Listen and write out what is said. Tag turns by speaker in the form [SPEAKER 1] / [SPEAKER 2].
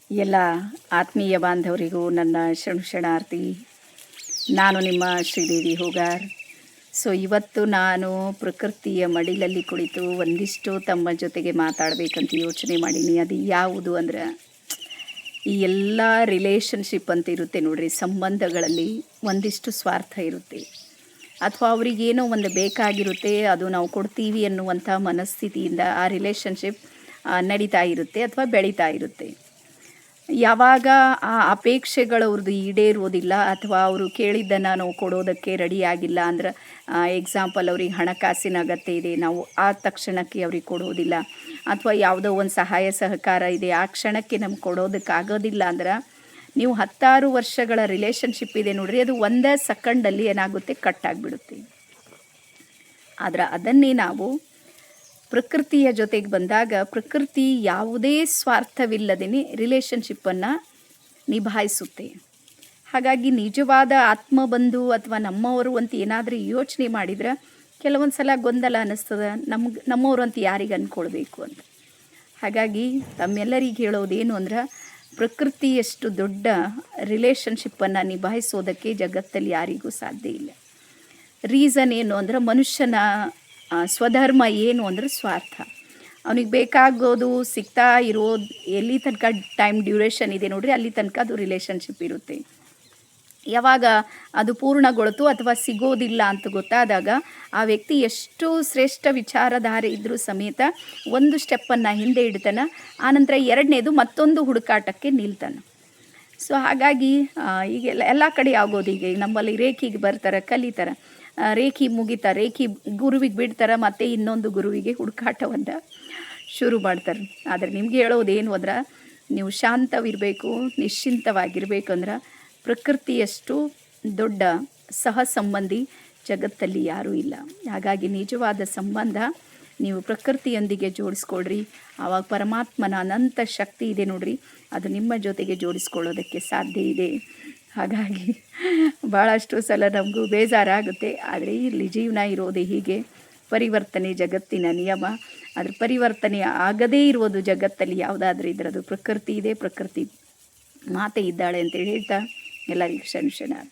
[SPEAKER 1] ಎಲ್ಲ ಆತ್ಮೀಯ ಬಾಂಧವರಿಗೂ ನನ್ನ ಶರಣಾರ್ಥಿ. ನಾನು ನಿಮ್ಮ ಶ್ರೀದೇವಿ ಹೂಗಾರ್. ಇವತ್ತು ನಾನು ಪ್ರಕೃತಿಯ ಮಡಿಲಲ್ಲಿ ಕುಳಿತು ಒಂದಿಷ್ಟು ತಮ್ಮ ಜೊತೆಗೆ ಮಾತಾಡಬೇಕಂತ ಯೋಚನೆ ಮಾಡೀನಿ. ಅದು ಯಾವುದು ಅಂದ್ರೆ, ಈ ಎಲ್ಲ ರಿಲೇಷನ್ಶಿಪ್ ಅಂತ ಇರುತ್ತೆ ನೋಡ್ರಿ, ಸಂಬಂಧಗಳಲ್ಲಿ ಒಂದಿಷ್ಟು ಸ್ವಾರ್ಥ ಇರುತ್ತೆ, ಅಥವಾ ಅವ್ರಿಗೇನೋ ಒಂದು ಬೇಕಾಗಿರುತ್ತೆ, ಅದು ನಾವು ಕೊಡ್ತೀವಿ ಅನ್ನುವಂಥ ಮನಸ್ಥಿತಿಯಿಂದ ಆ ರಿಲೇಷನ್ಶಿಪ್ ನಡೀತಾ ಇರುತ್ತೆ ಅಥವಾ ಬೆಳೀತಾ ಇರುತ್ತೆ. ಯಾವಾಗ ಆ ಅಪೇಕ್ಷೆಗಳು ಅವ್ರದ್ದು ಈಡೇರುವುದಿಲ್ಲ, ಅಥವಾ ಅವರು ಕೇಳಿದ್ದನ್ನು ನಾವು ಕೊಡೋದಕ್ಕೆ ರೆಡಿಯಾಗಿಲ್ಲ ಅಂದ್ರೆ, ಎಕ್ಸಾಂಪಲ್ ಅವ್ರಿಗೆ ಹಣಕಾಸಿನ ಅಗತ್ಯ ಇದೆ, ನಾವು ಆ ತಕ್ಷಣಕ್ಕೆ ಅವ್ರಿಗೆ ಕೊಡೋದಿಲ್ಲ, ಅಥವಾ ಯಾವುದೋ ಒಂದು ಸಹಾಯ ಸಹಕಾರ ಇದೆ, ಆ ಕ್ಷಣಕ್ಕೆ ನಮ್ಗೆ ಕೊಡೋದಕ್ಕಾಗೋದಿಲ್ಲ ಅಂದ್ರೆ, ನೀವು 10 ವರ್ಷಗಳ ರಿಲೇಷನ್ಶಿಪ್ ಇದೆ ನೋಡ್ರಿ, ಅದು ಒಂದೇ ಸೆಕೆಂಡಲ್ಲಿ ಏನಾಗುತ್ತೆ, ಕಟ್ ಆಗಿಬಿಡುತ್ತೆ. ಆದರೆ ಅದನ್ನೇ ನಾವು ಪ್ರಕೃತಿಯ ಜೊತೆಗೆ ಬಂದಾಗ, ಪ್ರಕೃತಿ ಯಾವುದೇ ಸ್ವಾರ್ಥವಿಲ್ಲದೇ ರಿಲೇಷನ್ಶಿಪ್ಪನ್ನು ನಿಭಾಯಿಸುತ್ತೆ. ಹಾಗಾಗಿ ನಿಜವಾದ ಆತ್ಮಬಂಧು ಅಥವಾ ನಮ್ಮವರು ಅಂತ ಏನಾದರೂ ಯೋಚನೆ ಮಾಡಿದ್ರೆ ಕೆಲವೊಂದು ಸಲ ಗೊಂದಲ ಅನ್ನಿಸ್ತದೆ, ನಮ್ಮವರು ಅಂತ ಯಾರಿಗೆ ಅಂದ್ಕೊಳ್ಬೇಕು ಅಂತ. ಹಾಗಾಗಿ ತಮ್ಮೆಲ್ಲರಿಗೆ ಹೇಳೋದೇನು ಅಂದ್ರೆ, ಪ್ರಕೃತಿಯಷ್ಟು ದೊಡ್ಡ ರಿಲೇಷನ್ಶಿಪ್ಪನ್ನು ನಿಭಾಯಿಸೋದಕ್ಕೆ ಜಗತ್ತಲ್ಲಿ ಯಾರಿಗೂ ಸಾಧ್ಯ ಇಲ್ಲ. ರೀಸನ್ ಏನು ಅಂದ್ರೆ, ಮನುಷ್ಯನ ಸ್ವಧರ್ಮ ಏನು ಅಂದರೆ ಸ್ವಾರ್ಥ. ಅವನಿಗೆ ಬೇಕಾಗೋದು ಸಿಗ್ತಾ ಇರೋದು ಎಲ್ಲಿ ತನಕ ಟೈಮ್ ಡ್ಯೂರೇಷನ್ ಇದೆ ನೋಡ್ರಿ, ಅಲ್ಲಿ ತನಕ ಅದು ರಿಲೇಷನ್ಶಿಪ್ ಇರುತ್ತೆ. ಯಾವಾಗ ಅದು ಪೂರ್ಣಗೊಳ್ತು ಅಥವಾ ಸಿಗೋದಿಲ್ಲ ಅಂತ ಗೊತ್ತಾದಾಗ, ಆ ವ್ಯಕ್ತಿ ಎಷ್ಟು ಶ್ರೇಷ್ಠ ವಿಚಾರಧಾರೆ ಇದ್ದರೂ ಸಮೇತ ಒಂದು ಸ್ಟೆಪ್ಪನ್ನು ಹಿಂದೆ ಇಡ್ತಾನೆ, ಆನಂತರ ಎರಡನೇದು ಮತ್ತೊಂದು ಹುಡುಕಾಟಕ್ಕೆ ನಿಲ್ತಾನೆ. ಹಾಗಾಗಿ ಈಗ ಎಲ್ಲ ಕಡೆ ಆಗೋದು ಈಗ ನಮ್ಮಲ್ಲಿ ರೇಖಿಗೆ ಬರ್ತಾರೆ, ಕಲಿತಾರೆ, ರೇಖಿ ಮುಗಿತಾರೆ, ರೇಖಿ ಗುರುವಿಗೆ ಬಿಡ್ತಾರೆ, ಮತ್ತು ಇನ್ನೊಂದು ಗುರುವಿಗೆ ಹುಡುಕಾಟವನ್ನು ಶುರು ಮಾಡ್ತಾರೆ. ಆದರೆ ನಿಮ್ಗೆ ಹೇಳೋದೇನು ಅಂದ್ರೆ, ನೀವು ಶಾಂತವಿರಬೇಕು, ನಿಶ್ಚಿಂತವಾಗಿರಬೇಕು ಅಂದ್ರೆ, ಪ್ರಕೃತಿಯಷ್ಟು ದೊಡ್ಡ ಸಹ ಸಂಬಂಧಿ ಜಗತ್ತಲ್ಲಿ ಯಾರೂ ಇಲ್ಲ. ಹಾಗಾಗಿ ನಿಜವಾದ ಸಂಬಂಧ ನೀವು ಪ್ರಕೃತಿಯೊಂದಿಗೆ ಜೋಡಿಸ್ಕೊಳ್ರಿ. ಆವಾಗ ಪರಮಾತ್ಮನ ಅನಂತ ಶಕ್ತಿ ಇದೆ ನೋಡ್ರಿ, ಅದು ನಿಮ್ಮ ಜೊತೆಗೆ ಜೋಡಿಸ್ಕೊಳ್ಳೋದಕ್ಕೆ ಸಾಧ್ಯ ಇದೆ. ಹಾಗಾಗಿ ಭಾಳಷ್ಟು ಸಲ ನಮಗೂ ಬೇಜಾರಾಗುತ್ತೆ, ಆದರೆ ಇಲ್ಲಿ ಜೀವನ ಇರೋದೇ ಹೀಗೆ. ಪರಿವರ್ತನೆ ಜಗತ್ತಿನ ನಿಯಮ. ಆದರೆ ಪರಿವರ್ತನೆ ಆಗದೇ ಇರುವುದು ಜಗತ್ತಲ್ಲಿ ಯಾವುದಾದ್ರೂ ಇದ್ರೆ ಅದು ಪ್ರಕೃತಿ ಇದೆ, ಪ್ರಕೃತಿ ಮಾತೆ ಇದ್ದಾಳೆ ಅಂತೇಳಿ ಹೇಳ್ತಾ ಎಲ್ಲರಿಗೂ ಶರಣಾರ್ಥಿ.